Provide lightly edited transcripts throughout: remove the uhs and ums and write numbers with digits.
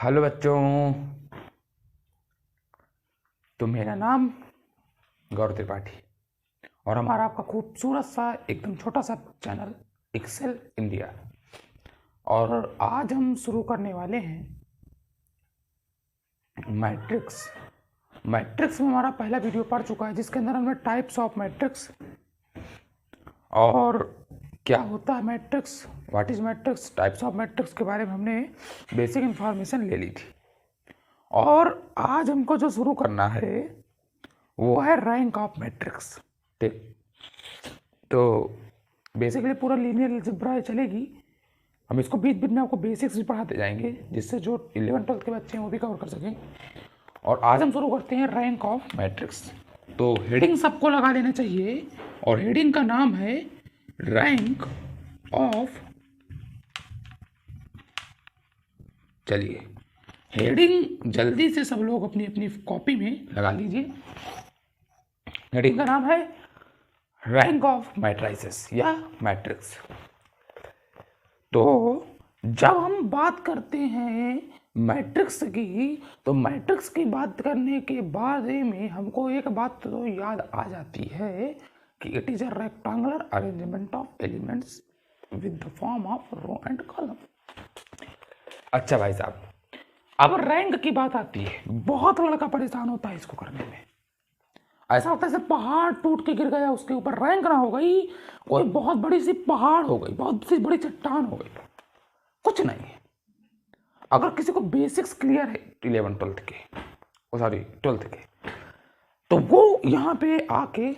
Hello बच्चों। तो मेरा नाम गौरव त्रिपाठी और हमारा आपका खूबसूरत सा एकदम छोटा सा चैनल एक्सेल इंडिया। और आज हम शुरू करने वाले हैं मैट्रिक्स। मैट्रिक्स में हमारा पहला वीडियो पड़ चुका है जिसके अंदर हमने टाइप्स ऑफ मैट्रिक्स और क्या होता है matrix, what is matrix, types of matrix के बारे में हमने बेसिक इन्फॉर्मेशन ले ली थी। और आज हमको जो शुरू करना है वो है रैंक ऑफ मैट्रिक्स। ठीक, तो बेसिकली पूरा लीनियर अलजेब्रा चलेगी। हम इसको बीच बीच में आपको बेसिक्स भी पढ़ाते जाएंगे जिससे जो 11th-12th के बच्चे हैं वो भी कवर कर सकें। और आज हम शुरू करते हैं रैंक ऑफ मैट्रिक्स। तो हेडिंग सबको लगा लेना चाहिए और हेडिंग का नाम है रैंक ऑफ। चलिए हेडिंग जल्दी से सब लोग अपनी अपनी कॉपी में लगा लीजिए। हेडिंग का नाम है रैंक ऑफ मैट्रिसेस या मैट्रिक्स। तो जब हम बात करते हैं मैट्रिक्स की तो मैट्रिक्स की बात करने के बाद में हमको एक बात तो याद आ जाती है कि it is a rectangular arrangement of elements with the form of row and column. अच्छा भाई साहब, अब रैंक की बात आती है। बहुत लड़का परेशान होता है इसको करने में। ऐसा होता है जैसे पहाड़ टूट के गिर गया, उसके ऊपर रैंक ना हो गई, कोई बहुत बड़ी सी पहाड़ हो गई, बहुत सी बड़ी चट्टान हो गई, कुछ नहीं है। अगर किसी को बेसिक्स क्लियर है 11th-12th के, सॉरी 12th के, तो वो यहाँ पे आके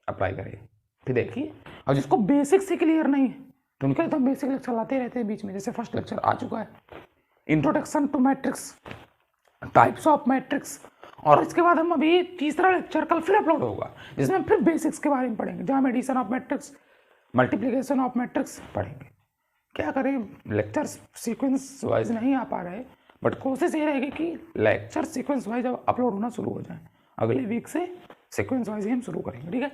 अप्लाई करे। फिर देखिए, और जिसको बेसिक्स ही क्लियर नहीं है तो उनके तो बेसिक लेक्चर लाते रहते हैं बीच में। जैसे फर्स्ट लेक्चर आ चुका है introduction to matrix, types of matrix, और इसके बाद हम अभी तीसरा लेक्चर कल फिर अपलोड होगा जिसमें हम फिर बेसिक्स के बारे में पढ़ेंगे, जहाँ हम addition of matrix, multiplication of matrix पढ़ेंगे। क्या करें, लेक्चर सीक्वेंस वाइज नहीं आ पा रहे, बट कोशिश ये रहेगी कि लेक्चर सीक्वेंस वाइज अब अपलोड होना शुरू हो जाए। अगले वीक से सीक्वेंस वाइज ही हम शुरू करेंगे, ठीक है।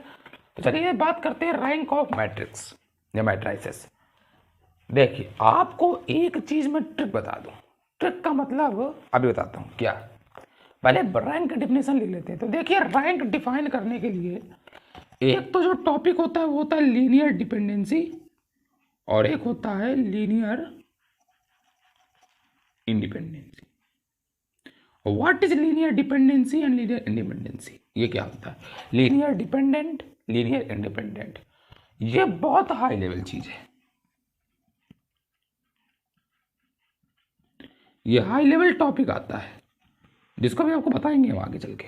तो चलिए बात करते हैं रैंक ऑफ मैट्रिक्स या मैट्रिसेस। देखिए आपको एक चीज में ट्रिक बता दूं। ट्रिक का मतलब अभी बताता हूं क्या। पहले रैंक डिफिनेशन लिख लेते हैं। तो देखिए रैंक डिफाइन करने के लिए एक तो जो टॉपिक होता है वो होता है लीनियर डिपेंडेंसी और एक होता है linear independency. What is linear dependency and linear independency? ये क्या होता है? लीनियर डिपेंडेंट, लीनियर इंडिपेंडेंट, ये बहुत हाई लेवल चीज है। ये हाई लेवल टॉपिक आता है जिसको भी आपको बताएंगे हम आगे चल के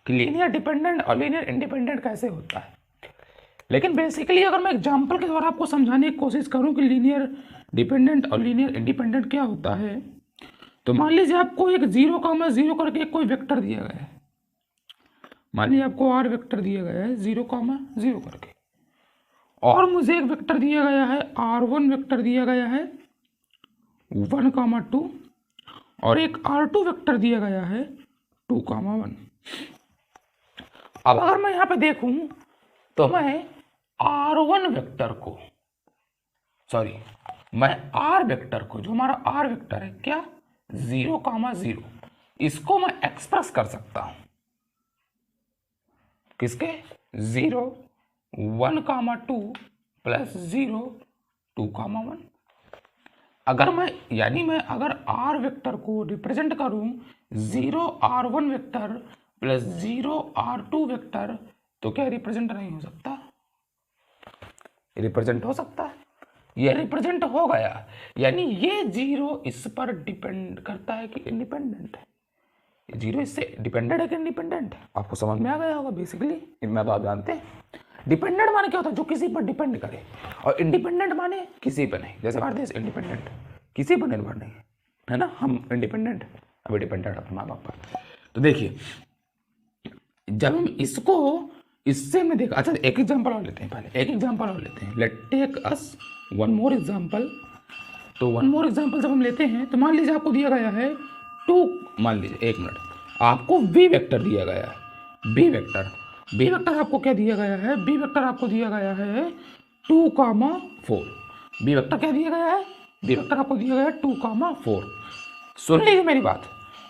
कि लीनियर डिपेंडेंट और लीनियर इंडिपेंडेंट कैसे होता है। लेकिन बेसिकली अगर मैं एग्जांपल के द्वारा आपको समझाने की कोशिश करूं कि लीनियर डिपेंडेंट और लीनियर इंडिपेंडेंट क्या होता है, तो मान लीजिए आपको एक 0,0 करके कोई वेक्टर दिया गया है। मान लीजिए आपको आर वेक्टर दिया गया है 0,0 करके, और मुझे एक वेक्टर दिया गया है R1 वेक्टर दिया गया है 1,2 और एक R2 वेक्टर दिया गया है 2,1। अब अगर मैं यहाँ पे देखूं तो मैं R1 वेक्टर को, सॉरी मैं R वेक्टर को, जो हमारा R वेक्टर है क्या 0,0, इसको मैं एक्सप्रेस कर सकता हूं किसके 0 1,2 प्लस 0 2,1। अगर मैं यानी मैं अगर R वेक्टर को रिप्रेजेंट करूं 0 R1 vector plus 0 R2 vector, तो क्या रिप्रेजेंट नहीं हो सकता? रिप्रेजेंट हो सकता है। ये रिप्रेजेंट हो गया, यानी ये 0 इस पर डिपेंड करता है कि इंडिपेंडेंट है। 0 इससे डिपेंडेंट है कि इंडिपेंडेंट है? आपको समझ में आ गया होगा बेसिकली। इतना तो आप जानते हैं। डिपेंडेंट माने क्या होता है? जो किसी पर डिपेंड करे, और इंडिपेंडेंट माने किसी पर नहीं। जैसे हमारे देश इंडिपेंडेंट, किसी पर निर्भर नहीं है ना। हम इंडिपेंडेंट, अभी डिपेंडेंट अपने माँ बाप पर। तो देखिए जब हम इसको इससे में देखा, अच्छा एक एग्जांपल और लेते हैं, पहले एक एग्जांपल और लेते हैं। Let take us one more example. तो वन मोर एग्जांपल जब हम लेते हैं तो मान लीजिए आपको दिया गया है 2, मान लीजिए 1 मिनट, आपको बी वेक्टर दिया गया है। बी वेक्टर आपको क्या दिया गया है? बी वेक्टर आपको दिया गया है 2,4। बी वेक्टर क्या दिया गया है? बी वेक्टर आपको दिया गया 2,4। सुन लीजिए मेरी बात,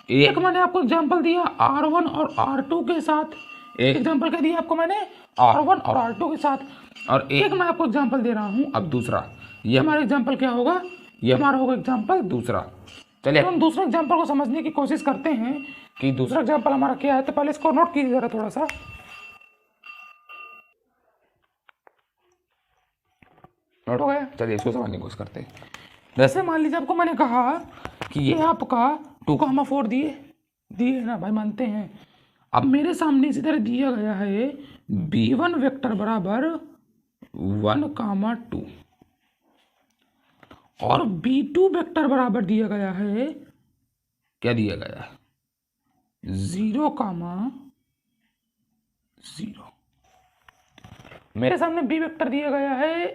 एक मैंने आपको एग्जांपल दिया R1 और R2 के साथ, एक एग्जांपल क्या दिया आपको मैंने R1 और R2 के साथ, और एक मैं आपको एग्जांपल दे रहा हूं अब दूसरा। ये हमारा एग्जांपल क्या होगा, ये हमारा होगा एग्जांपल दूसरा। चलिए हम दूसरे एग्जांपल को समझने की कोशिश करते हैं कि दूसरा एग्जांपल हमारा क्या है। तो पहले इसको नोट कीजिए जरा थोड़ा सा, नोट हो गया। चलिए इसको समझने की कोशिश करते हैं। जैसे मान लीजिए आपको मैंने कहा कि ये आपका 2,4 दिए ना भाई, मानते हैं। अब मेरे सामने इसी तरह दिया गया है b1 वेक्टर बराबर 1,2 और b2 वेक्टर बराबर दिया गया है, क्या दिया गया है 0,0। मेरे सामने b वेक्टर दिया गया है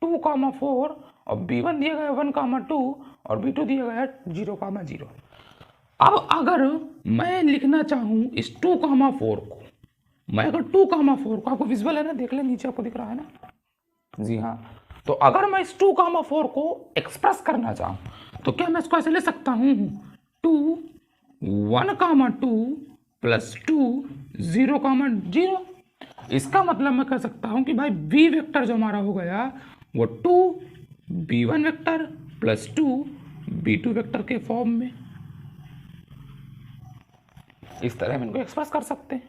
2,4 और b1 दिया गया है 1,2 और b2 दिया गया है 0,0। अब अगर मैं लिखना चाहूं इस 2,4 को, मैं अगर 2,4 को, आपको विजुअल है ना, देख ले नीचे आपको दिख रहा है ना, जी हाँ। तो अगर मैं इस 2,4 को एक्सप्रेस करना चाहूं तो क्या मैं इसको ऐसे ले सकता हूं 2 1,2 प्लस 2 0,0। इसका मतलब मैं कह सकता हूं कि भाई b वेक्टर जो हमारा हो गया वो 2 b1 vector plus 2 b2 vector के फॉर्म में। इस तरह हम इनको एक्सप्रेस कर सकते हैं।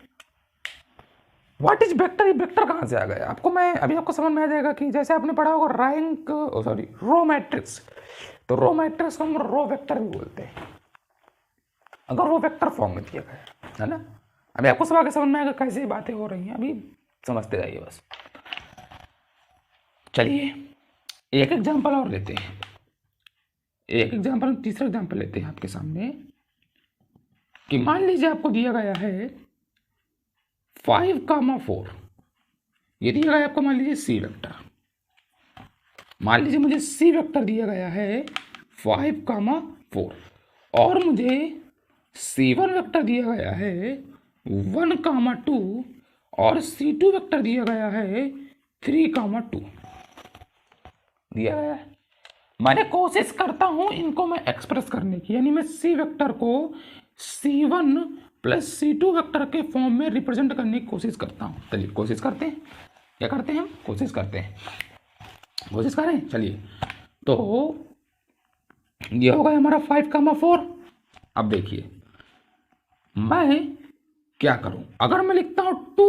व्हाट इज वेक्टर, ये वेक्टर कहां से आ गया आपको, मैं अभी आपको समझ में आ जाएगा कि जैसे आपने पढ़ा होगा रैंक, सॉरी रो मैट्रिक्स, तो रो मैट्रिक्स को हम रो वेक्टर भी बोलते हैं अगर वो वेक्टर फॉर्म में दिया गया है ना। अभी आपको सब आगे समझ में आएगा कैसे बातें हो रही हैं, अभी समझते जाइए बस। चलिए एक एग्जांपल और लेते हैं, एक एग्जांपल, तीसरा एग्जांपल लेते हैं आपके सामने कि मान लीजिए आपको दिया गया है 5,4, ये दिया गया आपको मान लीजिए सी वेक्टर, मान लीजिए मुझे सी वेक्टर दिया गया है 5,4 और मुझे C1 वेक्टर दिया गया है 1,2 और C2 वेक्टर दिया गया है 3,2 दिया गया है। मैंने कोशिश करता हूं इनको मैं एक्सप्रेस करने की, यानी मैं C वेक्टर को C1 प्लस C2 वेक्टर के फॉर्म में रिप्रेजेंट करने की कोशिश करता हूं। चलिए कोशिश करते हैं, क्या करते हैं हम, कोशिश करते हैं, कोशिश करें। चलिए तो ये हो गया हमारा 5,4। अब देखिए मैं क्या करूं, अगर मैं लिखता हूं 2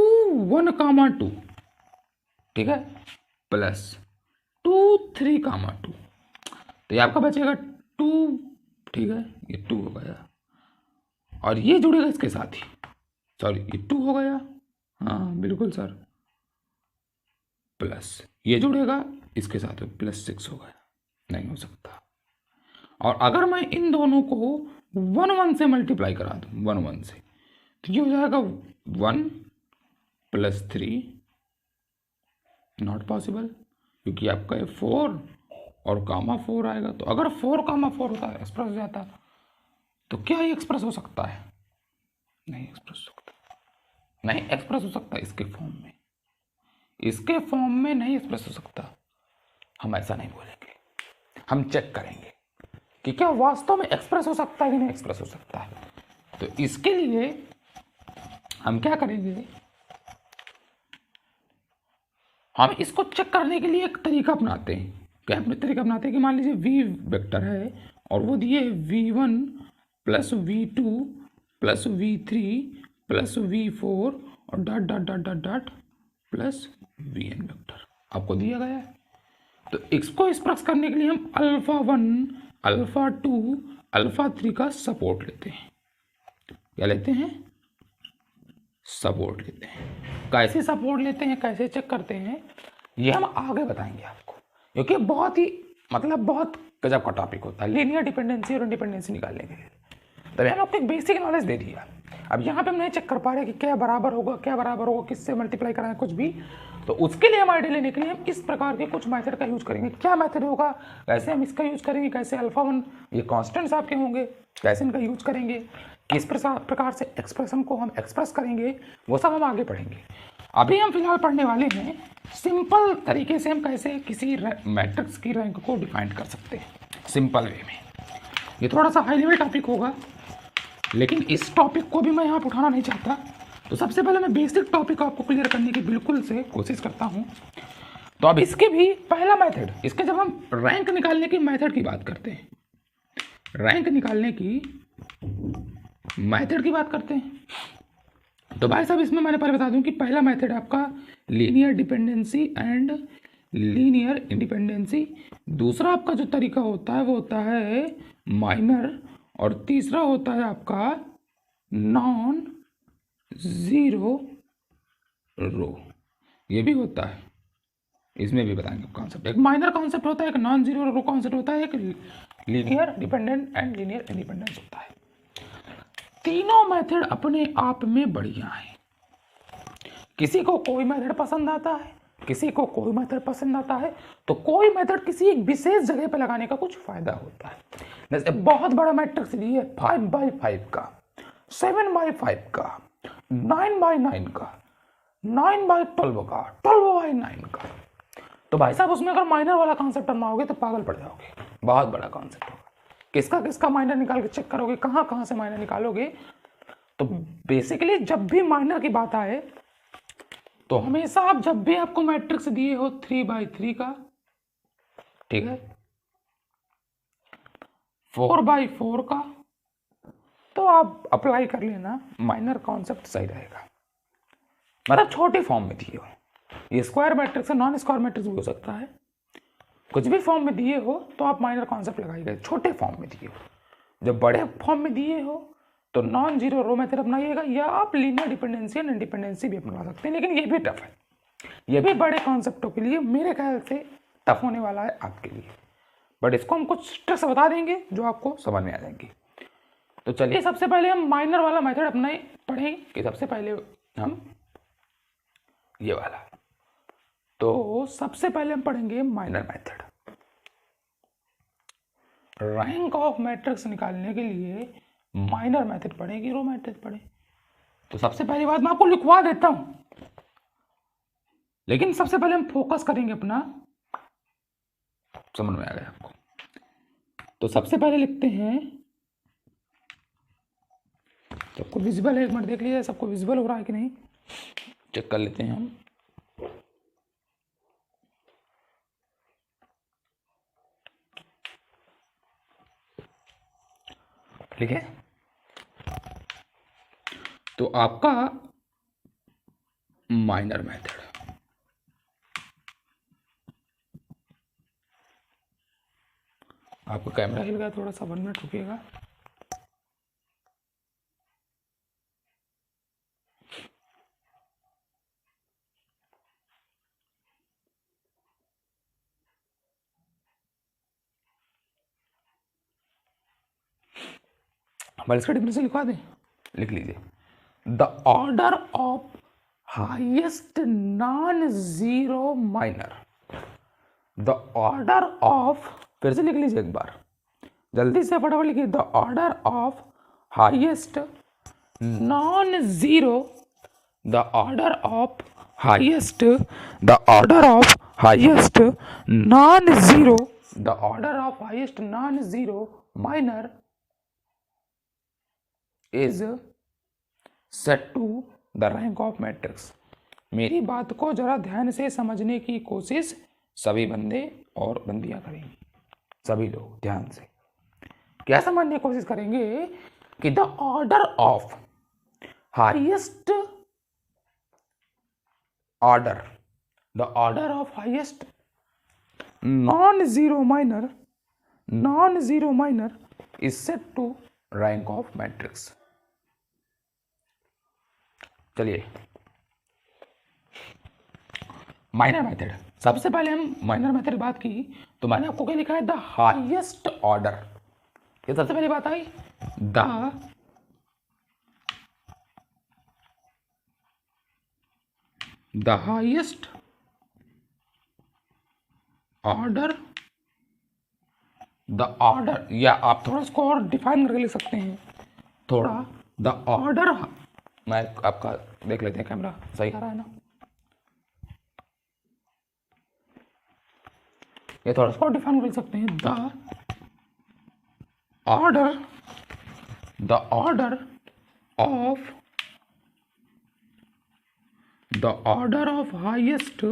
1,2, ठीक है, प्लस 2 3,2, तो ये आपका बचेगा 2, ठीक है, ये 2 हो गया और ये जुड़ेगा इसके साथ ही, सॉरी ये 2 हो गया, हाँ बिल्कुल सर, प्लस ये जुड़ेगा इसके साथ में प्लस 6 हो गया, नहीं हो सकता। और अगर मैं इन दोनों को 1 1 से मल्टीप्लाई करा दूं, 1 1 से, तो ये हो जाएगा 1 प्लस 3, नॉट पॉसिबल, क्योंकि आपका ये 4 और (4) आएगा। तो अगर 4,4 होता है एक्सप्रेस हो जाता, तो क्या ये एक्सप्रेस हो सकता है, नहीं एक्सप्रेस हो सकता, नहीं एक्सप्रेस हो सकता इसके फॉर्म में, इसके फॉर्म में नहीं एक्सप्रेस हो सकता। हम ऐसा नहीं बोलेंगे, हम चेक करेंगे कि क्या वास्तव में एक्सप्रेस हो सकता है कि नहीं एक्सप्रेस हो सकता है। तो इसके लिए हम क्या करेंगे, हम इसको चेक करने के लिए एक तरीका अपनाते हैं। क्या अपने तरीका अपनाते हैं कि मान लीजिए v वेक्टर है और वो दिए v1 plus v2 plus v3 plus v4 और dot dot dot dot dot plus vn vector आपको दिया गया है। तो इसको एक्सप्रेस करने के लिए हम α1 α2 α3 का सपोर्ट लेते हैं। क्या लेते हैं, सपोर्ट लेते हैं। कैसे सपोर्ट लेते हैं, कैसे चेक करते हैं, ये हम आगे बताएंगे आपको, क्योंकि बहुत ही बहुत गजब का टॉपिक होता है लीनियर डिपेंडेंसी और इंडिपेंडेंसी निकालने के लिए। तभी हम आपको एक बेसिक नॉलेज दे दिया। अब यहाँ पे हम नहीं चेक कर पा रहे कि क्या बराबर होगा, क्या बराबर होगा, किससे मल्टीप्लाई कराएं, कुछ भी। तो उसके लिए हम आइडिया लेने के लिए हम इस प्रकार के कुछ मेथड का यूज करेंगे। क्या मेथड होगा, कैसे हम इसका यूज करेंगे, कैसे α1 ये कॉन्स्टेंट्स आपके होंगे, कैसे इनका यूज करेंगे, किस प्रकार से एक्सप्रेशन को हम एक्सप्रेस करेंगे, वो सब हम आगे पढ़ेंगे। अभी हम फिलहाल पढ़ने वाले हैं सिंपल तरीके से हम कैसे किसी मैट्रिक्स की रैंक को डिफाइन कर सकते हैं। सिंपल वे में। ये थोड़ा सा हाई लेवल टॉपिक होगा, लेकिन इस टॉपिक को भी मैं यहाँ पर उठाना नहीं चाहता। तो सबसे पहले मैं बेसिक टॉपिक आपको क्लियर करने की बिल्कुल से कोशिश करता हूँ। तो अब इसके भी पहला मेथड, इसके जब हम रैंक निकालने की मेथड की बात करते हैं, रैंक निकालने की मेथड की बात करते हैं, तो भाई साहब इसमें मैंने पहले बता दूं कि पहला मेथड आपका linear dependency and linear independency. दूसरा आपका जो तरीका होता है वो होता है माइनर, और तीसरा होता है आपका नॉन जीरो रो। ये भी होता है, इसमें भी बताएंगे कॉन्सेप्ट। एक माइनर कॉन्सेप्ट होता है, एक नॉन जीरो रो कॉन्सेप्ट होता है, एक linear dependent and linear independence होता है। तीनों मेथड अपने आप में बढ़िया है। किसी को कोई मेथड पसंद आता है, किसी को कोई मेथड पसंद आता है, तो कोई मेथड किसी एक विशेष जगह पर लगाने का कुछ फायदा होता है। जैसे बहुत बड़ा मैट्रिक्स लिए 5x5 का, 7x5 का, 9x9 का, 9x12 का, 12x9 का, तो भाई साहब उसमें अगर माइनर वाला कॉन्सेप्ट अपनाओगे तो पागल पड़ जाओगे। बहुत बड़ा कॉन्सेप्ट होगा, किसका किसका माइनर निकाल के चेक करोगे, कहाँ कहाँ से माइनर निकालोगे। तो बेसिकली जब भी माइनर की बात आए तो हमेशा आप जब भी आपको मैट्रिक्स दिए हो 3x3 का, ठीक है, 4x4 का, तो आप अप्लाई कर लेना, माइनर कॉन्सेप्ट सही रहेगा। मतलब छोटी फॉर्म में दिए हो, ये स्क्वायर मैट्रिक्स है, नॉन स्क्वायर मैट्रिक्स भी हो सकता है, कुछ भी फॉर्म में दिए हो तो आप माइनर कॉन्सेप्ट लगाइएगा। छोटे फॉर्म में दिए हो, जब बड़े फॉर्म में दिए हो तो नॉन जीरो रो मेथड अपनाइएगा, या आप लीनियर डिपेंडेंसी एंड इंडिपेंडेंसी भी अपना सकते हैं, लेकिन ये भी टफ है। ये भी बड़े कॉन्सेप्टों के लिए मेरे ख्याल से टफ होने वाला है आपके लिए, बट इसको हम कुछ ट्रिक्स बता देंगे जो आपको समझ में आ जाएंगी। तो चलिए सबसे पहले हम माइनर वाला मेथड अपनाए पढ़ें कि सबसे पहले हम ये वाला। तो सबसे पहले हम पढ़ेंगे minor method. Rank of matrix निकालने के लिए माइनर मेथड पढ़ें कि रो मेथड पढ़ें। तो सबसे पहली बात मैं आपको लिखवा देता हूं, लेकिन सबसे पहले हम फोकस करेंगे अपना, समझ में आ गया आपको। तो सबसे पहले लिखते हैं, सबको विजिबल है, एक मिनट देख लीजिए सबको विजिबल हो रहा है कि नहीं, चेक कर लेते हैं हम। ठीक है, तो आपका माइनर मेथड, आपका कैमरा हिल गया, थोड़ा सा 1 मिनट रुकिएगा। हमारे इसका डिफरेंस लिखवा दें, लिख लीजिए। The order of highest non zero minor, the order of, फिर से लिख लीजिए एक बार जल्दी से फटाफट लिखिए। The order of highest non zero, the order of highest, the order of highest non zero, the order of highest non zero minor is set to the rank of matrix. मेरी बात को जरा ध्यान से समझने की कोशिश सभी बंदे और बंदियां करेंगी, सभी लोग ध्यान से क्या समझने की कोशिश करेंगे कि the order of highest order, the order of highest non zero minor, non zero minor is set to rank of matrix. चलिए माइनर मेथड, सबसे पहले हम माइनर मेथड की बात की तो मैंने आपको क्या लिखा है, द हाईएस्ट ऑर्डर, ये सबसे पहले बात आई, the highest order, the order, या आप थोड़ा इसको और डिफाइन करके लिख सकते हैं थोड़ा, द ऑर्डर, मैं आपका देख लेते हैं कैमरा सही आ रहा है ना, ये थोड़ा सा डिफाइन कर सकते हैं, the order the order of highest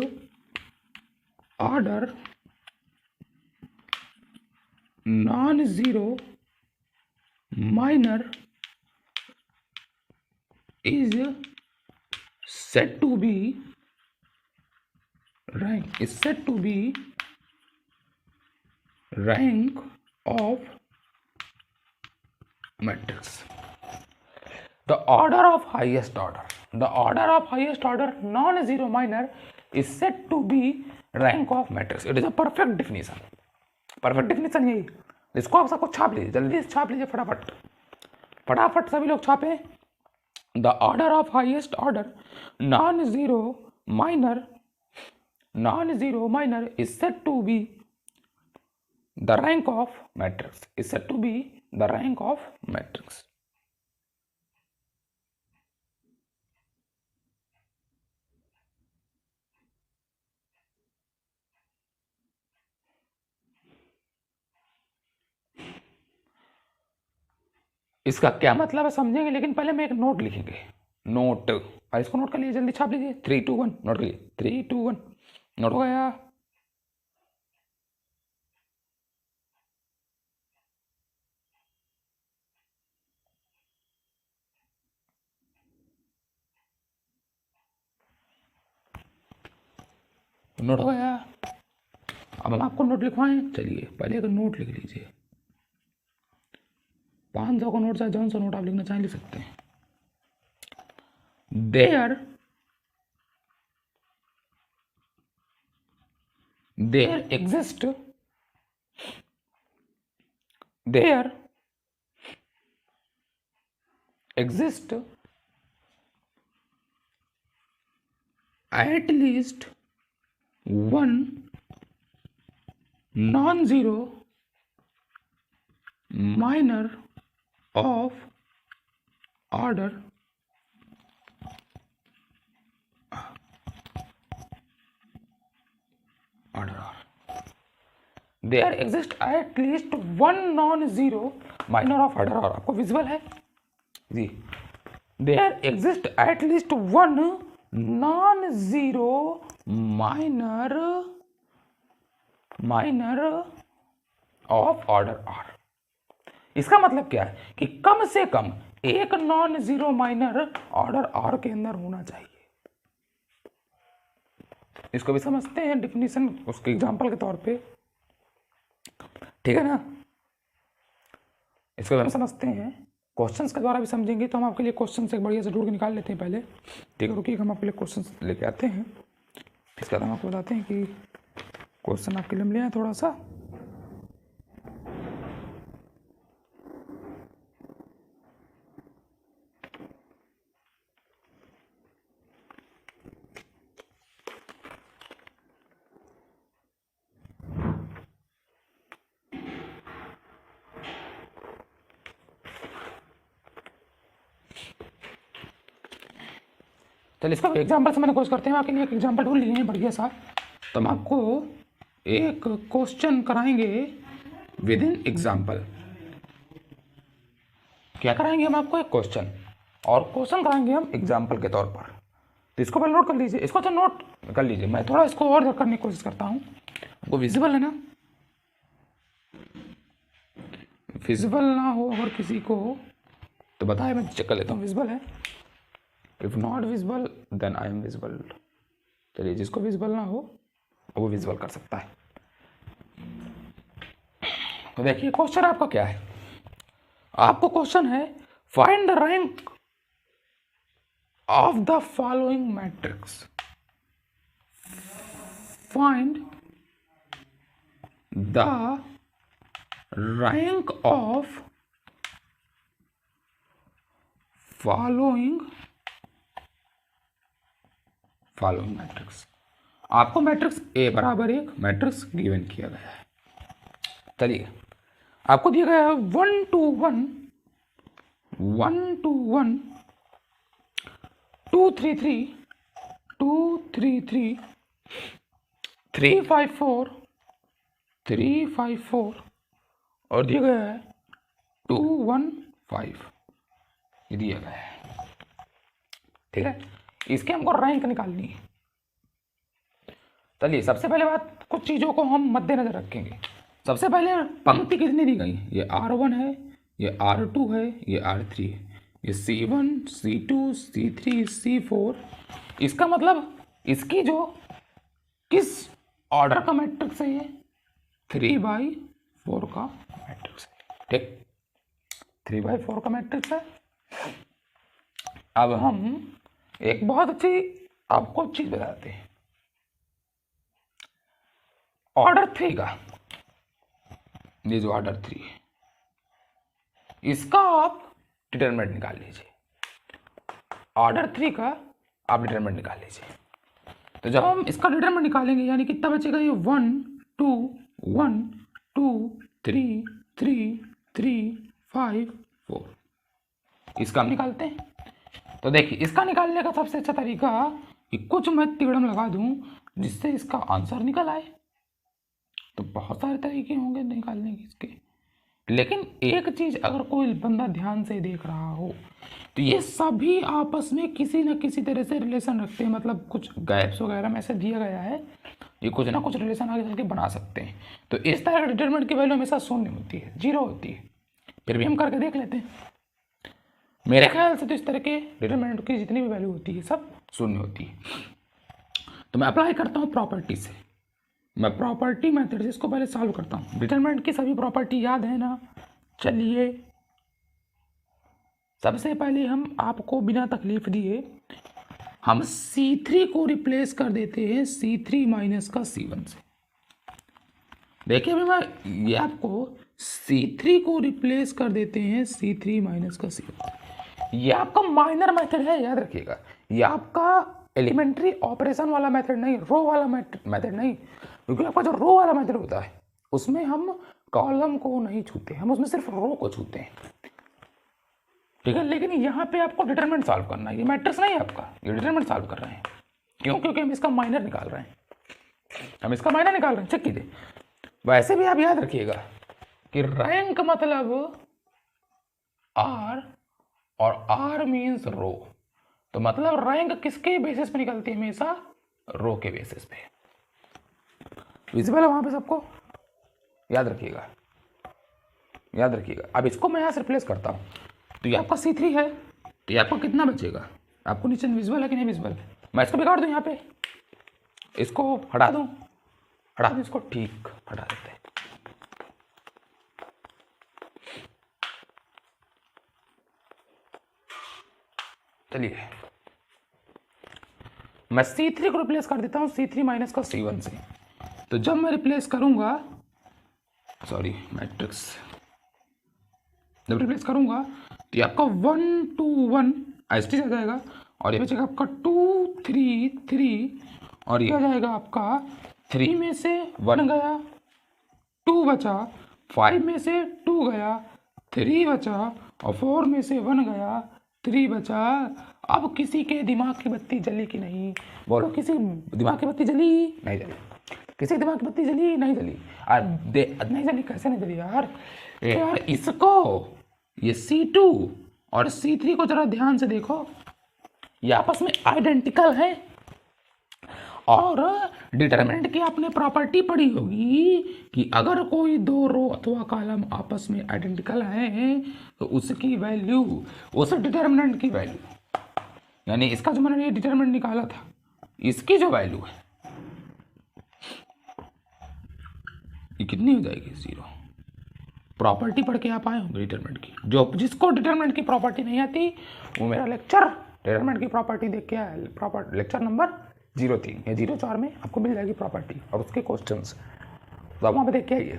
order non-zero minor is said to be rank of matrix. The order of highest order non-zero minor is said to be rank of matrix. It is a perfect definition. यही, इसको आप सबको छाप लीजिए, जल्दी से छाप लीजिए, फटाफट सभी लोग छापे. The order of highest order non-zero minor is said to be the rank of matrix. इसका क्या मतलब है समझेंगे, लेकिन पहले मैं एक नोट लिखेंगे. नोट, और इसको नोट कर लीजिए, जल्दी छाप लीजिए. 3 2 1 नोट कर लीजिए. 3 2 1 नोट हो गया. नोट हो गया. अब हम आपको नोट लिखवाएं. चलिए पहले एक नोट लिख लीजिए. 500 का नोट चाहे जौन सा नोट आप लिखना चाहें लिख सकते हैं. There exist at least one non-zero minor of order there exists at least one non-zero minor of order. और आपको विजुअल है जी. there exists at least one non-zero minor of order r. इसका मतलब क्या है कि कम से कम एक non zero minor order R के अंदर होना चाहिए. इसको भी समझते हैं डिफिनीशन उसके एग्जांपल के तौर पे, ठीक है ना. इसको भी हम समझते हैं, क्वेश्चंस के द्वारा भी समझेंगे. तो हम आपके लिए क्वेश्चन एक बढ़िया से ढूंढ के निकाल लेते हैं पहले, ठीक है. रुकिए, हम आपके लिए क्वेश्चन लेके आते हैं. इसके बाद हम आपको बताते हैं कि क्वेश्चन आपके लिए हम ले आए थोड़ा सा. चलिए इसका एग्जाम्पल से मैंने कोशिश करते हैं. आपके लिए एक एग्जाम्पल ढूंढ लिए हैं बढ़िया सा. तो हम आपको एक क्वेश्चन कराएंगे विद इन एग्जाम्पल. क्या कराएंगे हम आपको? एक क्वेश्चन, और क्वेश्चन कराएंगे हम एग्जाम्पल के तौर पर. तो इसको पहले नोट कर लीजिए. इसको तो नोट कर लीजिए. मैं थोड़ा इसको और करने की कोशिश करता हूँ. आपको विजिबल है ना? विजिबल ना हो अगर किसी को तो बताए, मैं चेक कर लेता हूँ विजिबल है. If not visible then I am visible. चलिए, जिसको विजिबल ना हो वो विजिबल कर सकता है. तो देखिए क्वेश्चन आपका क्या है. आपको क्वेश्चन है find the rank of the following matrix. Find the rank of following matrix. आपको मैट्रिक्स ए बराबर एक मैट्रिक्स गिवन किया गया है. चलिए, आपको दिया गया है 1 2 1 1 2 1 2 3 3 2 3 3 3 5 4 3 5 4 और दिया गया है 215 ये दिया गया है। ठीक है, इसके हमको रैंक निकालनी है। चलिए सबसे पहले बात, कुछ चीज़ों को हम मद्देनजर रखेंगे। सबसे पहले पंक्ति कितनी दी गई है, ये R1 है, ये R2 है, ये R3 है, ये C1 C2 C3 C4। इसका मतलब इसकी जो किस ऑर्डर का मैट्रिक्स है, ये 3/4 का मैट्रिक्स है। ठीक, 3/4 का मैट्रिक्स है। अब हम एक बहुत अच्छी आपको चीज बताते हैं, ऑर्डर 3 का, ये जो ऑर्डर 3 है इसका आप डिटरमिनेंट निकाल लीजिए। ऑर्डर 3 का आप डिटरमिनेंट निकाल लीजिए। तो जब हम इसका डिटरमिनेंट निकालेंगे यानी कितना बचेगा, ये 1 2 1 2 3 3 3 5 4, इसका हम निकालते हैं। तो देखिए इसका निकालने का सबसे अच्छा तरीका कि कुछ मैं तिगड़म लगा दूं जिससे इसका आंसर निकल आए। तो बहुत सारे तरीके होंगे निकालने के इसके, लेकिन एक चीज अगर कोई बंदा ध्यान से देख रहा हो तो ये सभी आपस में किसी न किसी तरह से रिलेशन रखते हैं। मतलब कुछ गैप्स वगैरह में ऐसे दिया गया है, ये कुछ ना कुछ रिलेशन आगे चल के बना सकते हैं। तो इस तरह का डिटरमिनेंट की वैल्यू हमेशा शून्य होती है, 0 होती है। फिर भी हम करके देख लेते हैं। मेरे ख्याल से तो इस तरह के डिटरमिनेंट की जितनी भी वैल्यू होती है सब शून्य होती है। तो मैं अप्लाई करता हूँ प्रॉपर्टी से, मैं प्रॉपर्टी मेथड से इसको पहले सॉल्व करता हूँ। डिटरमिनेंट की सभी प्रॉपर्टी याद है ना? चलिए सबसे पहले हम आपको बिना तकलीफ दिए हम C3 को रिप्लेस कर देते हैं C3 माइनस का C1 से। देखिए अभी मैं ये आपको C3 को रिप्लेस कर देते हैं C3 माइनस का C1 से। ये आपका माइनर मेथड है, याद रखिएगा। ये आपका एलिमेंट्री ऑपरेशन वाला मेथड नहीं, रो वाला मेथड नहीं, क्योंकि आपका जो रो वाला मेथड होता है उसमें हम कॉलम को नहीं छूते, हम उसमें सिर्फ रो को छूते हैं। ठीक है, लेकिन यहाँ पे आपको डिटरमिनेंट सॉल्व करना है, ये मैट्रिक्स नहीं है आपका, ये डिटरमिनेंट सॉल्व कर रहे हैं। क्यों? क्योंकि हम इसका माइनर निकाल रहे हैं, हम इसका माइनर निकाल रहे हैं। चेक कीजिए। वैसे भी आप याद रखिएगा कि रैंक मतलब R और R मीन्स रो, तो मतलब रैंक किसके बेसिस पे निकलती है? हमेशा रो के बेसिस पे। विजिबल है वहां पे सबको? याद रखिएगा, याद रखिएगा। अब इसको मैं यहाँ से रिप्लेस करता हूँ, तो ये आपका C3 है, तो ये आपको कितना बचेगा? आपको नीचे विजिबल है कि नहीं विजिबल? मैं इसको बिगाड़ दूँ, यहाँ पे इसको हटा दूँ, इसको, ठीक हटा देते हैं। चलिए मैं C3 को रिप्लेस कर देता हूँ C3 माइनस का C1 से। तो जब मैं रिप्लेस करूंगा, सॉरी मैट्रिक्स, जब रिप्लेस करूंगा तो ये आपका 1 2 1 ऐसे आ जाएगा, और ये बचेगा आपका 2 3 3, और ये आ जाएगा आपका 3 में से 1 गया, 2 बचा, 5 में से 2 गया, 3 बचा, और 4 में से 1 गया, 3 बचा। अब किसी के दिमाग की बत्ती जली कि नहीं? बोलो, किसी दिमाग की बत्ती जली? नहीं जली। किसी दिमाग की बत्ती जली? नहीं जली। नहीं जली, कैसे नहीं जली यार? यार इसको, ये C2 और C3 को जरा ध्यान से देखो, ये आपस में आइडेंटिकल है। और डिटरमिनेंट की आपने प्रॉपर्टी पढ़ी होगी कि अगर कोई दो रो अथवा कॉलम आपस में आइडेंटिकल हैं तो उसकी वैल्यू, उस डिटरमिनेंट की वैल्यू, यानी इसका जो मैंने ये डिटरमिनेंट निकाला था, इसकी जो वैल्यू है ये कितनी हो जाएगी? 0। प्रॉपर्टी पढ़ के आप आए होंगे डिटरमिनेंट की। जो जिसको डिटरमिनेंट की प्रॉपर्टी नहीं आती वो मेरा लेक्चर डिटरमिनेंट की प्रॉपर्टी देख के आया, लेक्चर नंबर 03 या 04 में आपको मिल जाएगी प्रॉपर्टी और उसके क्वेश्चंस। तो आप वहाँ पे देख के आइए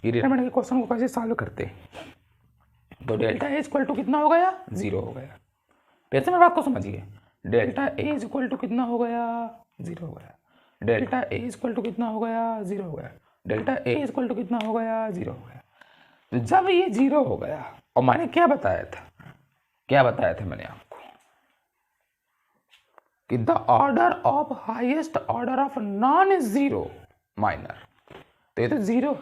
ये डिटरमिनेंट के क्वेश्चन को कैसे सॉल्व करते हैं। तो डेल्टा ए इक्वल टू कितना हो गया? 0 हो गया। फिर से मेरी बात को समझिए, डेल्टा ए इक्वल टू कितना हो गया? 0 हो गया। डेल्टा ए इक्वल टू कितना हो गया? 0 हो गया। डेल्टा ए इक्वल टू कितना हो गया? 0 हो गया। तो जब ये 0 हो गया, और मैंने क्या बताया था, मैंने आपको कि the order of highest order of non zero minor, तो ये तो 0,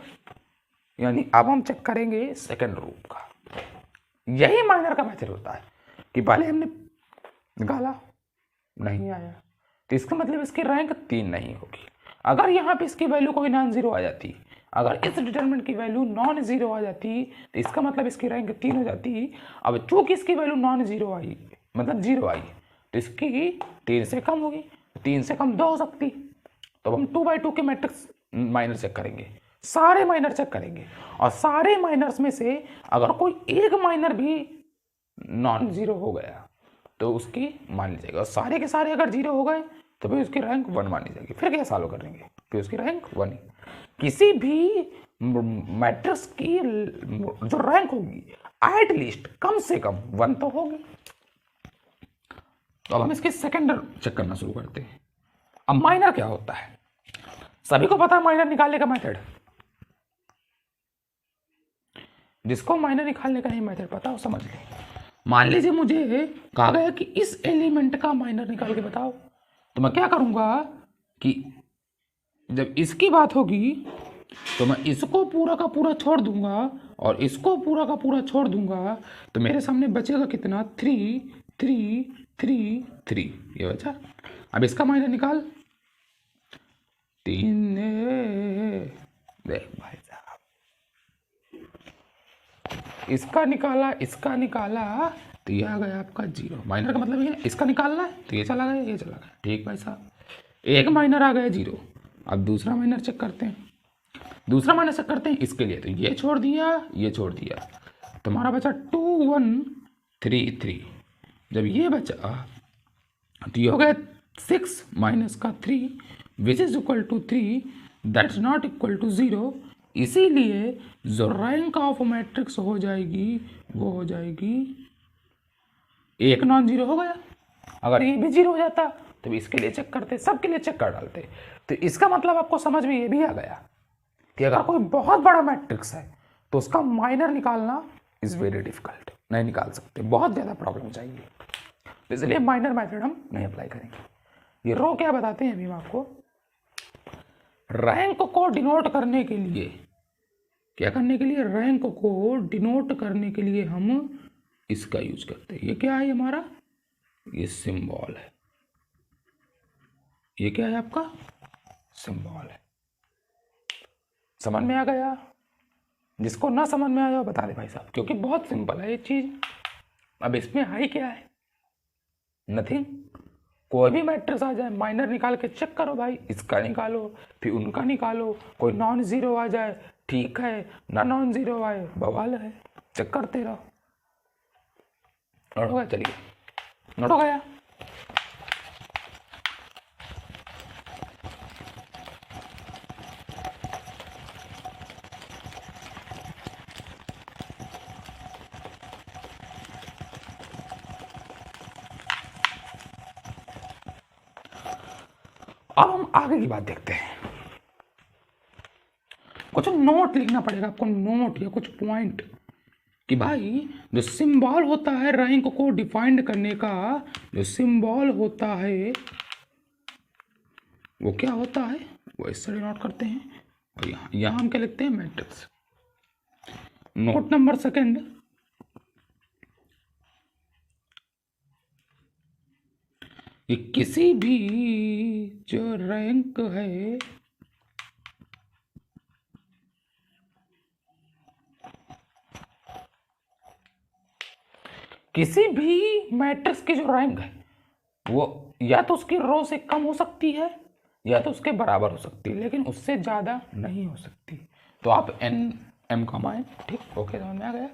यानी अब हम चेक करेंगे सेकंड रूप का। यही माइनर का मेथड होता है कि पहले हमने निकाला, नहीं आया, तो इसका मतलब इसकी रैंक 3 नहीं होगी। अगर यहाँ पे इसकी वैल्यू कोई नॉन जीरो आ जाती, अगर इस डिटरमिनेंट की वैल्यू नॉन जीरो आ जाती तो इसका मतलब इसकी रैंक 3 हो जाती। अब चूंकि इसकी वैल्यू नॉन जीरो आई, मतलब जीरो आई, तो इसकी 3 से कम होगी, 3 से कम 2 हो सकती। तो हम 2/2 के मैट्रिक्स माइनर चेक करेंगे, सारे माइनर चेक करेंगे, और सारे माइनर्स में से अगर कोई एक माइनर भी नॉन जीरो हो गया तो उसकी मान ली जाएगी, और सारे के सारे अगर जीरो हो गए तो फिर उसकी रैंक 1 मानी जाएगी। फिर क्या सॉल्व करेंगे, फिर उसकी रैंक 1 ही। किसी भी मैट्रिक्स की जो रैंक होगी एट लीस्ट कम से कम 1 तो होगी। तो अब हम इसके सेकेंड चेक करना शुरू करते हैं। अब माइनर क्या होता है, सभी को पता है माइनर निकालने का मेथड। जिसको माइनर निकालने का नहीं मेथड पता हो समझ ले। मान लीजिए मुझे कहा गया कि इस एलिमेंट का माइनर निकाल के बताओ, तो मैं क्या करूंगा कि जब इसकी बात होगी तो मैं इसको पूरा का पूरा छोड़ दूंगा और इसको पूरा का पूरा छोड़ दूंगा, तो मेरे सामने बचेगा कितना, 3 3 3 3, ये बचा। अब इसका माइनर निकाल, 3 देख भाई साहब, इसका निकाला, इसका निकाला, तो ये आ गया आपका 0। माइनर का मतलब ये इसका निकालना है, तो ये चला गया, ये चला गया, ठीक भाई साहब। एक माइनर आ गया 0। अब दूसरा माइनर चेक करते हैं, दूसरा माइनर चेक करते हैं इसके लिए, तो ये छोड़ दिया, ये छोड़ दिया, तुम्हारा बचा 2 1 3 3। जब ये बचा तो ये हो गया 6 माइनस का 3 which is equal to 3, that's not equal to 0। इसीलिए जो रैंक ऑफ मैट्रिक्स हो जाएगी वो हो जाएगी, एक नॉन जीरो हो गया। अगर ये भी जीरो हो जाता तो इसके लिए चेक करते, सबके लिए चेक कर डालते। तो इसका मतलब आपको समझ में ये भी आ गया कि अगर कोई बहुत बड़ा मैट्रिक्स है तो उसका माइनर निकालना इज वेरी डिफिकल्ट, नहीं निकाल सकते, बहुत ज़्यादा प्रॉब्लम चाहिए। इसलिए माइनर मेथड हम नहीं अप्लाई करेंगे। ये रो क्या बताते हैं अभी हम आपको, रैंक को डिनोट करने के लिए, क्या करने के लिए, रैंक को डिनोट करने के लिए हम इसका यूज करते हैं। ये क्या है हमारा, ये सिंबल है, ये क्या है आपका, सिंबल है। समझ में आ गया? जिसको ना समझ में आया बता दे भाई साहब, क्योंकि बहुत सिंपल है ये चीज। अब इसमें हाई क्या है, नथिंग। कोई भी मैट्रिक्स आ जाए माइनर निकाल के चेक करो भाई, इसका निकालो फिर उनका निकालो, कोई नॉन जीरो आ जाए ठीक है, ना नॉन जीरो आए बवाल है, चेक करते रहो। नोट हो गया, चलिए नोट हो गया। अब हम आगे की बात देखते हैं। कुछ नोट लिखना पड़ेगा आपको, नोट या कुछ पॉइंट, कि भाई जो सिंबल होता है रैंक को डिफाइंड करने का, जो सिंबल होता है वो क्या होता है, वो इस तरह नोट करते हैं। और यहाँ हम क्या लिखते हैं, मैट्रिक्स। नोट नंबर सेकंड, कि किसी भी जो रैंक है किसी भी मैट्रिक्स की जो रैंक है वो या तो उसकी रो से कम हो सकती है या तो उसके बराबर हो सकती है, लेकिन उससे ज़्यादा नहीं हो सकती। तो आप एन एम कमा एन, ठीक, ओके, समझ में आ गया।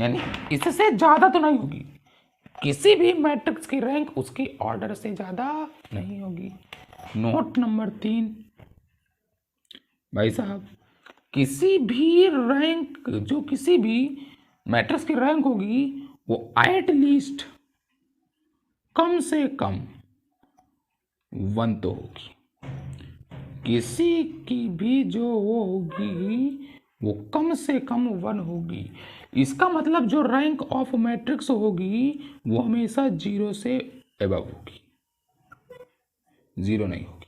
यानी इससे ज़्यादा तो नहीं होगी, किसी भी मैट्रिक्स की रैंक उसकी ऑर्डर से ज़्यादा नहीं होगी। नोट नंबर 3 भाई साहब, किसी भी रैंक, जो किसी भी मैट्रिक्स की रैंक होगी वो एट लीस्ट कम से कम 1 तो होगी। किसी की भी जो वो होगी वो कम से कम 1 होगी। इसका मतलब जो रैंक ऑफ मैट्रिक्स होगी वो हमेशा 0 से एबव होगी, 0 नहीं होगी,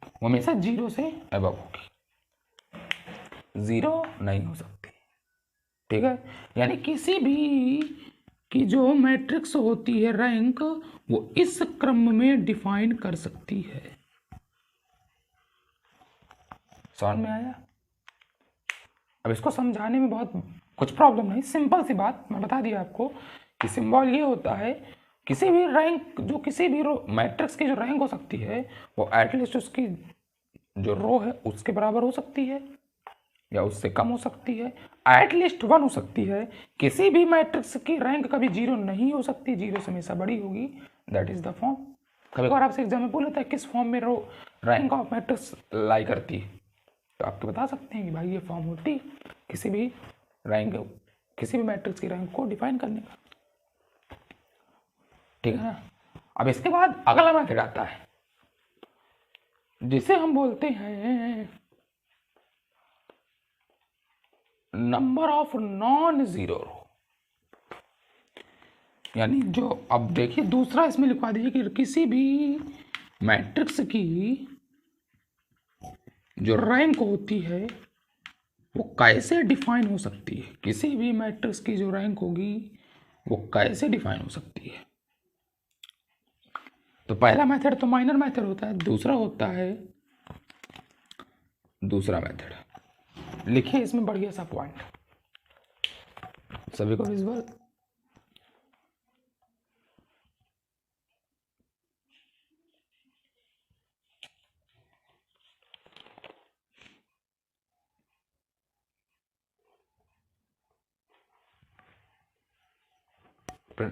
वो हमेशा 0 से एबव होगी, 0 नहीं हो सकती। ठीक है, यानी किसी भी की जो मैट्रिक्स होती है रैंक, वो इस क्रम में डिफाइन कर सकती है। समझ में आया? अब इसको समझाने में बहुत कुछ प्रॉब्लम नहीं, सिंपल सी बात मैं बता दिया आपको कि सिंबल ये होता है, किसी भी रैंक, जो किसी भी रो मैट्रिक्स की जो रैंक हो सकती है वो एटलीस्ट उसकी जो रो है उसके बराबर हो सकती है या उससे कम हो सकती है, एटलीस्ट 1 हो सकती है। किसी भी मैट्रिक्स की रैंक कभी 0 नहीं हो सकती, 0 से हमेशा बड़ी होगी। That is the form. कभी कभार आपसे एग्जाम में पूछ लेता है किस फॉर्म में रो रैंक ऑफ मैट्रिक्स लाई करती है, तो आपको बता सकते हैं कि भाई ये फॉर्म होती है किसी भी रैंक, किसी भी मैट्रिक्स की रैंक को डिफाइन करने का। ठीक है ना? अब इसके बाद अगला मैथड आता है जिसे हम बोलते हैं नंबर ऑफ नॉन जीरो रो। यानी जो, अब देखिए दूसरा इसमें लिखवा दीजिए कि किसी भी मैट्रिक्स की जो रैंक होती है वो कैसे डिफाइन हो सकती है, किसी भी मैट्रिक्स की जो रैंक होगी वो कैसे डिफाइन हो सकती है। तो पहला मेथड तो माइनर मेथड होता है, दूसरा होता है दूसरा मेथड। लिखिए इसमें बढ़िया सा पॉइंट, सभी को विजुअल।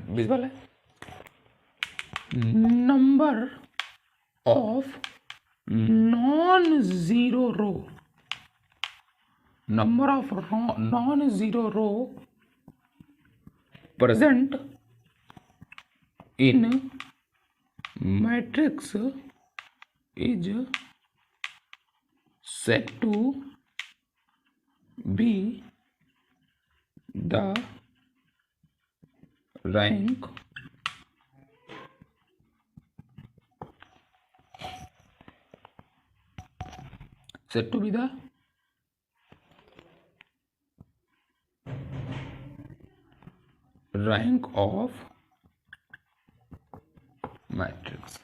विजुअल है। Number of non zero row, number of non zero row present in matrix is said to be the rank said to be the rank of matrix.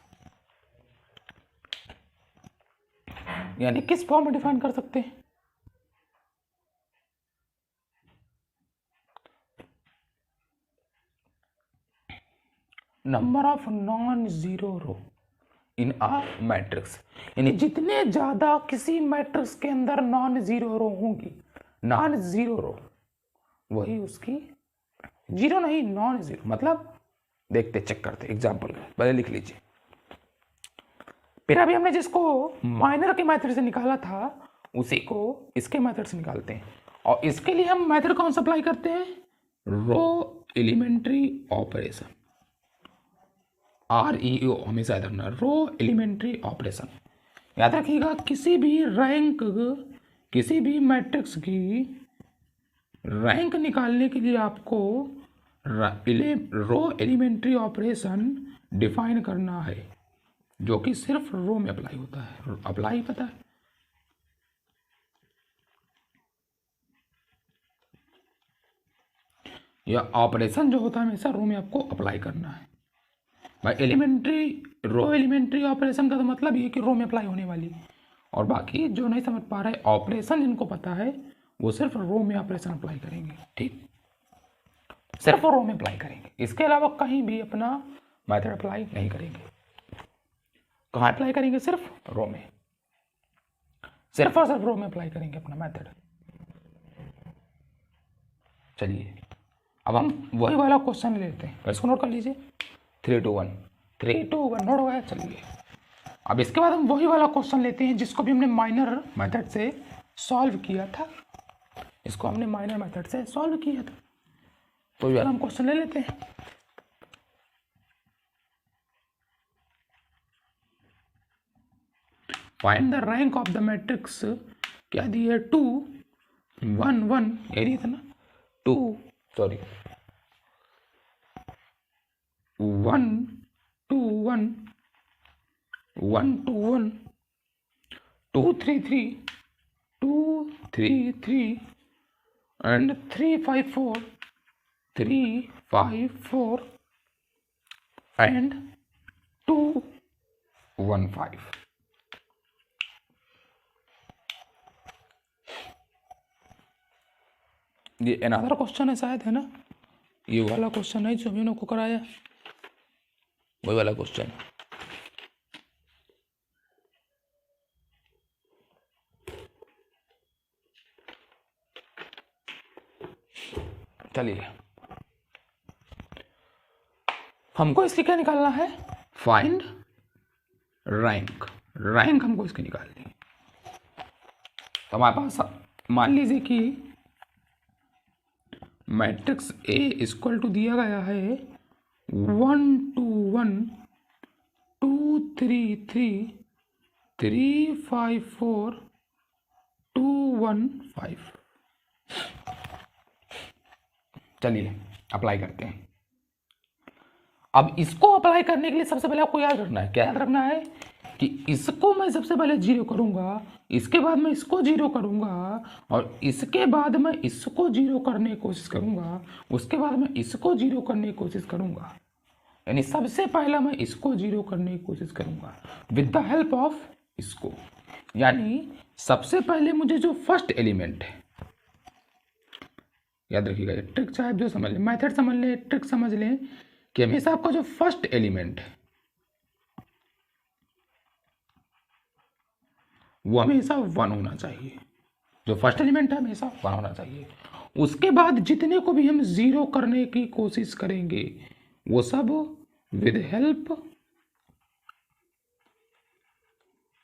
यानी किस फॉर्म में डिफाइन कर सकते हैं? Number of non zero row in a matrix, यानी जितने ज्यादा किसी मैट्रिक्स के अंदर नॉन जीरो रो होंगी, नॉन जीरो रो वही उसकी, जीरो नहीं नॉन जीरो, मतलब देखते चेक करते एग्जाम्पल पहले लिख लीजिए। फिर अभी हमने जिसको माइनर के मेथड से निकाला था उसी को इसके मेथड से निकालते हैं, और इसके लिए हम मेथड कौन सा अप्लाई करते हैं? रो एलिमेंट्री ऑपरेशन, REO हमेशा याद रखना, रो एलिमेंट्री ऑपरेशन। याद रखिएगा किसी भी रैंक, किसी भी मैट्रिक्स की रैंक निकालने के लिए आपको रो एलिमेंट्री ऑपरेशन डिफाइन करना है, जो कि सिर्फ रो में अप्लाई होता है। अप्लाई पता है? यह ऑपरेशन जो होता है हमेशा रो में आपको अप्लाई करना है। भाई एलिमेंट्री, रो एलिमेंट्री ऑपरेशन का तो मतलब ये कि रो में अप्लाई होने वाली, और बाकी जो नहीं समझ पा रहे ऑपरेशन जिनको पता है वो सिर्फ रो में ऑपरेशन अप्लाई करेंगे। ठीक, सिर्फ रो में अप्लाई करेंगे, इसके अलावा कहीं भी अपना मेथड अप्लाई नहीं करेंगे। कहाँ अप्लाई करेंगे? सिर्फ रो में, सिर्फ और सिर्फ रो में अप्लाई करेंगे अपना मेथड। चलिए अब हम वही वाला क्वेश्चन लेते हैं, इसको नोट कर लीजिए। 3 to 1, 3 to 1 नोट हो गया। चलिए अब इसके बाद हम वही वाला क्वेश्चन लेते हैं जिसको भी हमने माइनर मेथड से सॉल्व किया था, इसको हमने माइनर मेथड से सॉल्व किया था, तो ये वाला हम क्वेश्चन ले लेते हैं। Find the rank of the matrix, क्या दिया? 2 1 1, ये दिया था ना, 2 सॉरी 1 2 1 1 2 1 2 3 3 2 3 3 and 354 and 215. ये अनदर क्वेश्चन है शायद, है ना? ये वाला क्वेश्चन है जो हम लोग को कराया, वही वाला क्वेश्चन। चलिए, हमको इसकी क्या निकालना है? Find rank. रैंक हमको इसकी निकालनी है। तो हमारे पास मान लीजिए कि मैट्रिक्स ए इक्वल टू दिया गया है 1 2 1 2 3 3 3 5 4 2 1 5। चलिए अप्लाई करते हैं। अब इसको अप्लाई करने के लिए सबसे पहले आपको याद रखना है, क्या याद रखना है कि इसको मैं सबसे पहले जीरो करूंगा, इसके बाद मैं इसको जीरो करूंगा, और इसके बाद मैं इसको जीरो करने की कोशिश करूंगा, उसके बाद मैं इसको जीरो करने की कोशिश करूंगा। यानी सबसे पहला मैं इसको जीरो करने की कोशिश करूंगा विद द हेल्प ऑफ इसको। यानी सबसे पहले मुझे जो फर्स्ट एलिमेंट है, याद रखिएगा, ट्रिक चाहे जो समझ लें, मेथड समझ लें, ट्रिक समझ लें, कि हमेशा आपका जो फर्स्ट एलिमेंट है वो हमेशा 1 होना चाहिए। जो फर्स्ट एलिमेंट है हमेशा 1 होना चाहिए। उसके बाद जितने को भी हम जीरो करने की कोशिश करेंगे वो सब with help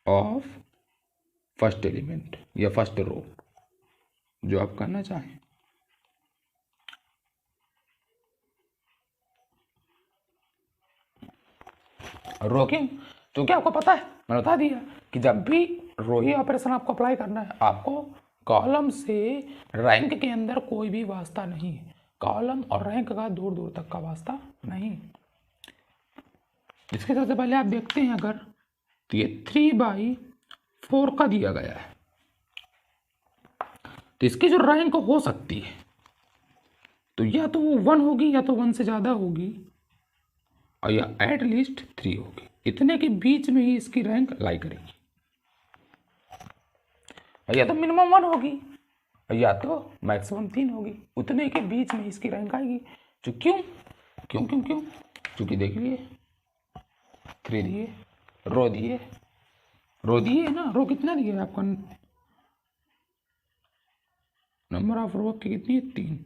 of first element या फर्स्ट रो, जो आप करना चाहें। रो क्यों? क्योंकि आपको पता है, मैंने बता दिया कि जब भी रो ही ऑपरेशन आपको अप्लाई करना है, आपको कॉलम से रैंक के अंदर कोई भी वास्ता नहीं है। कॉलम और रैंक का दूर दूर तक का वास्ता नहीं। इसके सबसे पहले आप देखते हैं, अगर तो ये 3/4 का दिया गया है, तो इसकी जो रैंक हो सकती है तो या तो वो 1 होगी या तो 1 से ज़्यादा होगी, और या एट लीस्ट 3 होगी। इतने के बीच में ही इसकी रैंक लाई करेगी। या तो मिनिमम 1 होगी या तो मैक्सिमम 3 होगी। उतने के बीच में इसकी रैंक आएगी। जो क्यों क्यों क्यों क्यों क्योंकि देखिए 3 दिए, रो दिए, रो दिए ना, रो कितना दिए आपका? नंबर ऑफ रो आपकी कितनी है? 3।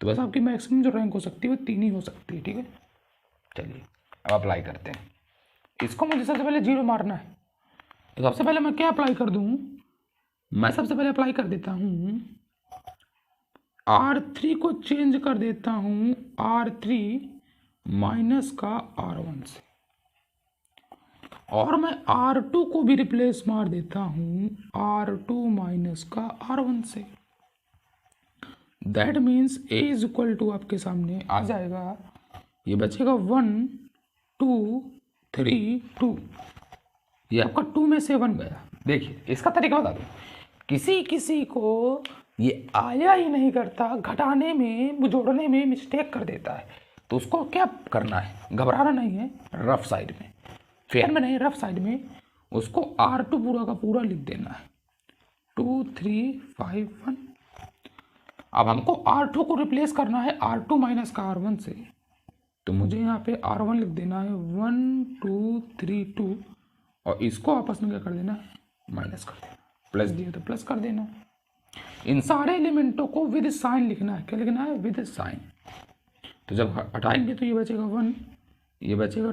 तो बस आपकी मैक्सिमम जो रैंक हो सकती है वो 3 ही हो सकती है। ठीक है, चलिए अब अप्लाई करते हैं। इसको मुझे सबसे पहले जीरो मारना है, तो सबसे पहले मैं क्या अप्लाई कर दूं? मैं सबसे पहले अप्लाई कर देता हूं R3 को चेंज कर देता हूं R3 माइनस का R1 से, और मैं R2 को भी रिप्लेस मार देता हूं R2 माइनस का R1 से। That means A is equal to आपके सामने आ जाएगा, ये बचेगा 1 2 3 2। ये आपका 2 में से 1 गया। देखिए इसका तरीका बता दूं, किसी किसी को ये आया ही नहीं करता, घटाने में जोड़ने में मिस्टेक कर देता है, तो उसको क्या करना है? घबराना नहीं है, रफ साइड में, फेयर में नहीं, रफ साइड में उसको R2 पूरा का पूरा लिख देना है 2 3 5 1। अब हमको R2 को रिप्लेस करना है R2 माइनस का R1 से, तो मुझे यहाँ पे R1 लिख देना है 1 2 3 2, और इसको आपस में क्या कर देना है? माइनस कर देना। प्लस दिया तो प्लस कर देना। इन सारे एलिमेंटों को विद साइन लिखना है। क्या लिखना है? With sign. तो जब हटाएंगे तो ये बचेगा 1, ये बचेगा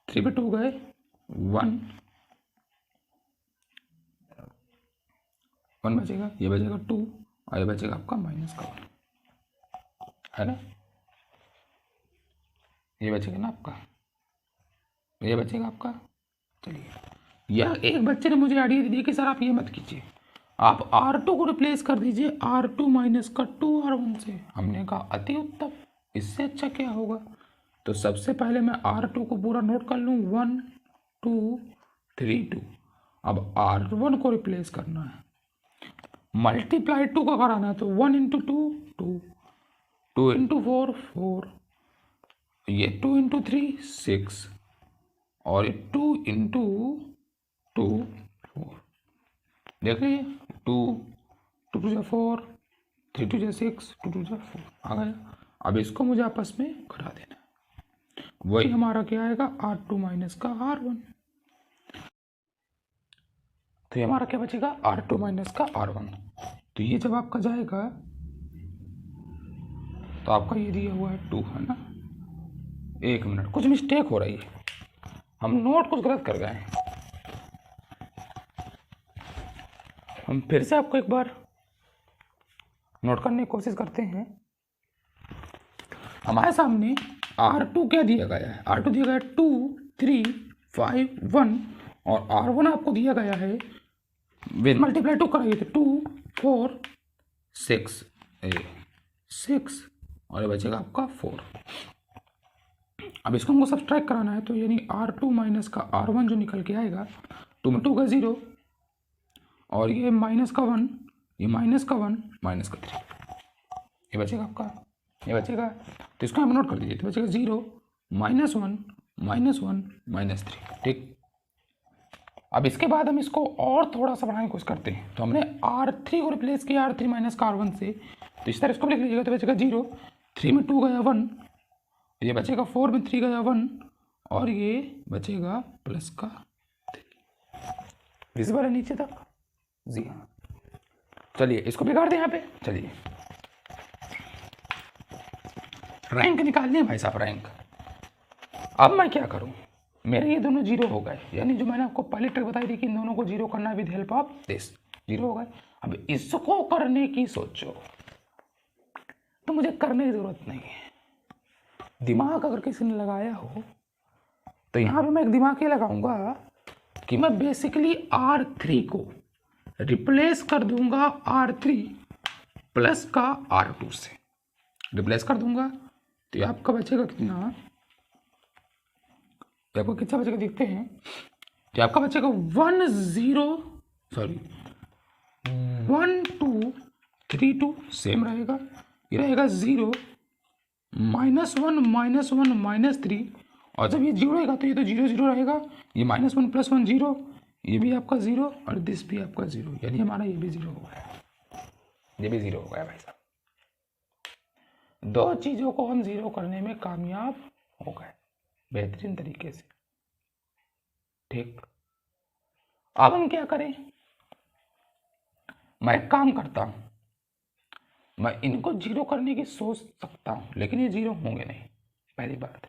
3 पे 2 गए 1 बचेगा, ये बचेगा 2, और ये बचेगा आपका माइनस का 1, है ना? ये बचेगा ना आपका, ये बचेगा आपका। चलिए, यह एक बच्चे ने मुझे आइडिया दी कि सर आप ये मत कीजिए, आप R2 को रिप्लेस कर दीजिए R2 माइनस का 2R1 से। हमने कहा अति उत्तम, इससे अच्छा क्या होगा? तो सबसे पहले मैं R2 को पूरा नोट कर लूँ 1 2 3 2। अब R1 को रिप्लेस करना है, मल्टीप्लाई 2 का कराना है तो 1 इंटू 2 2, 2 इंटू 4 4, ये 2 इंटू 3 6, और ये 2 इंटू 2 4। देखिए 2 2 टू 4, 3 टू 6, 2 टू 4 आ गया। अब इसको मुझे आपस में करा देना, वही हमारा क्या आएगा R2 माइनस का R1। तो ये हमारा क्या बचेगा R2 माइनस का R1। तो ये जब आपका जाएगा तो आपका ये दिया हुआ है 2 है ना। 1 मिनट, कुछ मिस्टेक हो रही है, हम नोट कुछ गलत कर गए हैं। हम फिर से आपको एक बार नोट करने की कोशिश करते हैं। हमारे सामने R2 क्या दिया गया है, R2 दिया गया है 2 3 5 1, और R1 आपको दिया गया है विद मल्टीप्लाई 2 कराइए तो 2 4 6 6, और ये बचेगा आपका 4। अब इसको हमको सब्सट्रैक्ट कराना है, तो यानी R2 माइनस का R1 जो निकल के आएगा, 2 में 2 का 0, और ये माइनस का 1, ये माइनस का 1 माइनस का 3, ये बचेगा आपका, ये बचेगा। तो इसको हम नोट कर दीजिए, तो बचेगा 0 माइनस 1 माइनस 1 माइनस 3। ठीक, अब इसके बाद हम इसको और थोड़ा सा बढ़ाने की कोशिश करते हैं। तो हमने R3 को रिप्लेस किया R3 माइनस का R1 से, तो इस तरह इसको लिख लीजिएगा। तो बचेगा 0, 3 में 2 गया 1, ये बचेगा 4 में 3 गया 1, और ये बचेगा प्लस का 3। विजिबल है नीचे तक? जी हाँ। चलिए इसको बिगाड़ दें यहाँ पे। चलिए रैंक निकालनी है भाई साहब, रैंक। अब मैं क्या करूँ, मेरे ये दोनों 0 हो गए, यानी जो मैंने आपको पहले ट्रिक बताई थी कि इन दोनों को 0 करना विद हेल्प ऑफ दिस, 0 हो गए। अब इसको करने की सोचो तो मुझे करने की जरूरत नहीं है। दिमाग अगर किसी ने लगाया हो तो यहाँ पे मैं एक दिमाग ये लगाऊंगा कि मैं बेसिकली R3 को रिप्लेस कर दूंगा R3 प्लस का R2 से रिप्लेस कर दूंगा। तो ये आपका बचेगा कितना, तो आपको कितना बचेगा देखते हैं। तो आपका बचेगा 1 2 3 2 सेम रहेगा, ये रहेगा 0 माइनस 1 माइनस 1 माइनस 3, और जब ये 0 रहेगा तो ये तो 0 0 रहेगा, ये माइनस 1 प्लस 1 0, ये भी आपका 0 और दिस भी आपका 0, यानी हमारा ये भी 0 हो गया, ये भी 0 हो गया भाई साहब। दो चीज़ों को हम 0 करने में कामयाब हो गए बेहतरीन तरीके से। ठीक, अब हम क्या करें, मैं एक काम करता हूं, मैं इनको 0 करने की सोच सकता हूं, लेकिन ये 0 होंगे नहीं। पहली बात,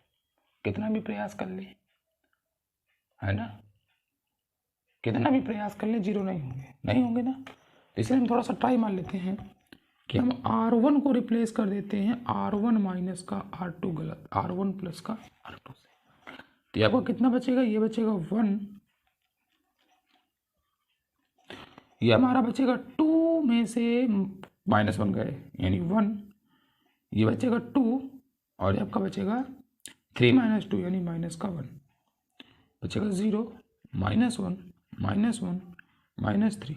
कितना भी प्रयास कर ले, है ना, कितना भी प्रयास कर ले 0 नहीं होंगे ना। तो इसलिए हम थोड़ा सा ट्राई मार लेते हैं कि हम R1 को रिप्लेस कर देते हैं R1 माइनस का R2, गलत, R1 प्लस का R2 से। तो आपको कितना बचेगा, ये बचेगा 1, ये हमारा बचेगा 2 में से माइनस 1 गए यानी 1, ये बचेगा 2, और ये आपका बचेगा 3 माइनस 2 यानी माइनस का 1, बचेगा 0 माइनस 1 माइनस 1 माइनस 3,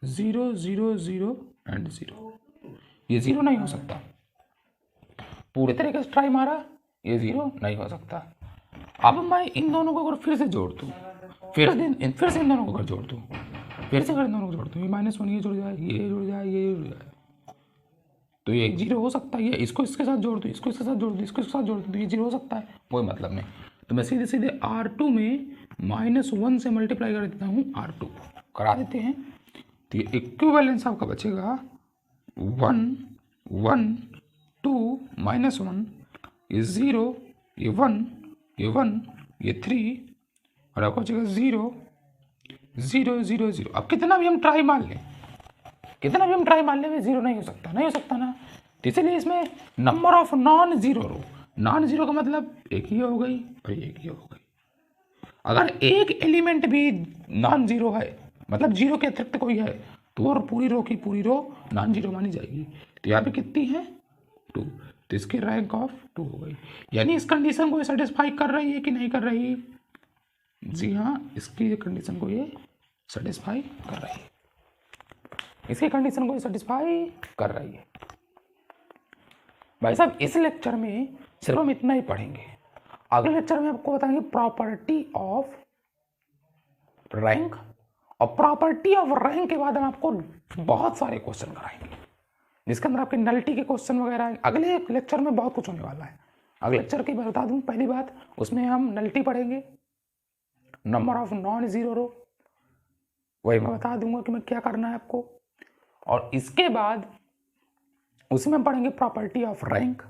0 0 0 एंड 0। ये 0 नहीं हो सकता, पूरे तरीके से ट्राई मारा, ये 0 नहीं हो सकता। अब मैं इन दोनों को अगर फिर से जोड़ दूँ, फिर से इन दोनों को अगर जोड़ दूँ, फिर से अगर इन दोनों को जोड़ दूँ, ये माइनस 1 ये जुड़ जाए, ये जुड़ जाए, ये जुड़ जाए, तो ये 0 हो सकता है। इसको इसके साथ जोड़ दूँ, इसको इसके साथ जोड़ दूँ, इसको इसके साथ जोड़ दूँ, तो ये 0 हो सकता है, कोई मतलब नहीं। तो मैं सीधे सीधे R2 में -1 से मल्टीप्लाई कर देता हूँ, R2 करा देते हैं। तो ये इक्विवेलेंस आपका बचेगा 1 1 2 -1, ये 0, ये 1, ये 1, ये 3, और आपको बचेगा 0 0 0 0। अब कितना भी हम ट्राई मार लें, कितना भी हम ट्राई मार लें, 0 नहीं हो सकता, नहीं हो सकता ना। तो इसलिए इसमें number of non zero row, non zero का मतलब एक ही हो गई और एक ही हो गई। अगर एक एलिमेंट भी नॉन जीरो है, मतलब जीरो के अतिरिक्त कोई है, तो वो पूरी रो की पूरी रो नॉन जीरो मानी जाएगी। तो यहाँ पे कितनी है 2, तो इसकी रैंक ऑफ 2 हो गई। यानी इस कंडीशन को ये सेटिस्फाई कर रही है कि नहीं कर रही? जी हाँ, इसकी कंडीशन को ये सेटिस्फाई कर रही है। इसकी कंडीशन को सेटिस्फाई कर रही है। भाई साहब इस लेक्चर में सिर्फ हम इतना ही पढ़ेंगे। अगले लेक्चर में आपको बताएंगे प्रॉपर्टी ऑफ रैंक, और प्रॉपर्टी ऑफ रैंक के बाद हम आपको बहुत सारे क्वेश्चन कराएंगे जिसके अंदर आपके नल्टी के क्वेश्चन वगैरह अगले लेक्चर में बहुत कुछ होने वाला है। अगले लेक्चर की बता दूं पहली बात, उसमें हम नल्टी पढ़ेंगे, नंबर ऑफ नॉन जीरो रो, वही मैं बता दूंगा कि मैं क्या करना है आपको। और इसके बाद उसमें पढ़ेंगे property of rank.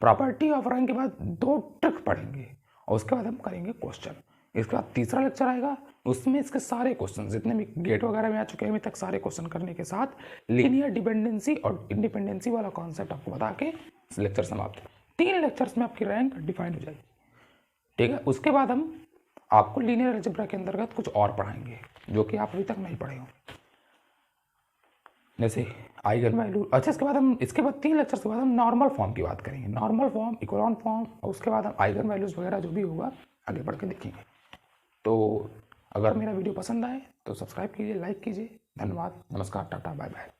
Property of rank के बाद 2 ट्रिक पढ़ेंगे और उसके बाद हम करेंगे क्वेश्चन। इसके बाद तीसरा लेक्चर आएगा, उसमें इसके सारे क्वेश्चन जितने भी गेट वगैरह में आ चुके हैं अभी तक सारे क्वेश्चन करने के साथ लीनियर डिपेंडेंसी और इंडिपेंडेंसी वाला कॉन्सेप्ट आपको बता के लेक्चर समाप्त। 3 लेक्चर्स में आपकी रैंक डिफाइन हो जाएगी, ठीक है। उसके बाद हम आपको लीनियर अलजेब्रा के अंतर्गत कुछ और पढ़ाएंगे जो कि आप अभी तक नहीं पढ़े होंगे, जैसे आइगन वैल्यू। अच्छा इसके बाद 3 लेक्चर्स के बाद हम नॉर्मल फॉर्म की बात करेंगे, नॉर्मल फॉर्म, इकोलॉन फॉर्म, और उसके बाद हम आइगन वैल्यूज़ वगैरह जो भी होगा आगे बढ़ के देखेंगे। तो अगर मेरा वीडियो पसंद आए तो सब्सक्राइब कीजिए, लाइक कीजिए। धन्यवाद, नमस्कार, टाटा, बाय बाय।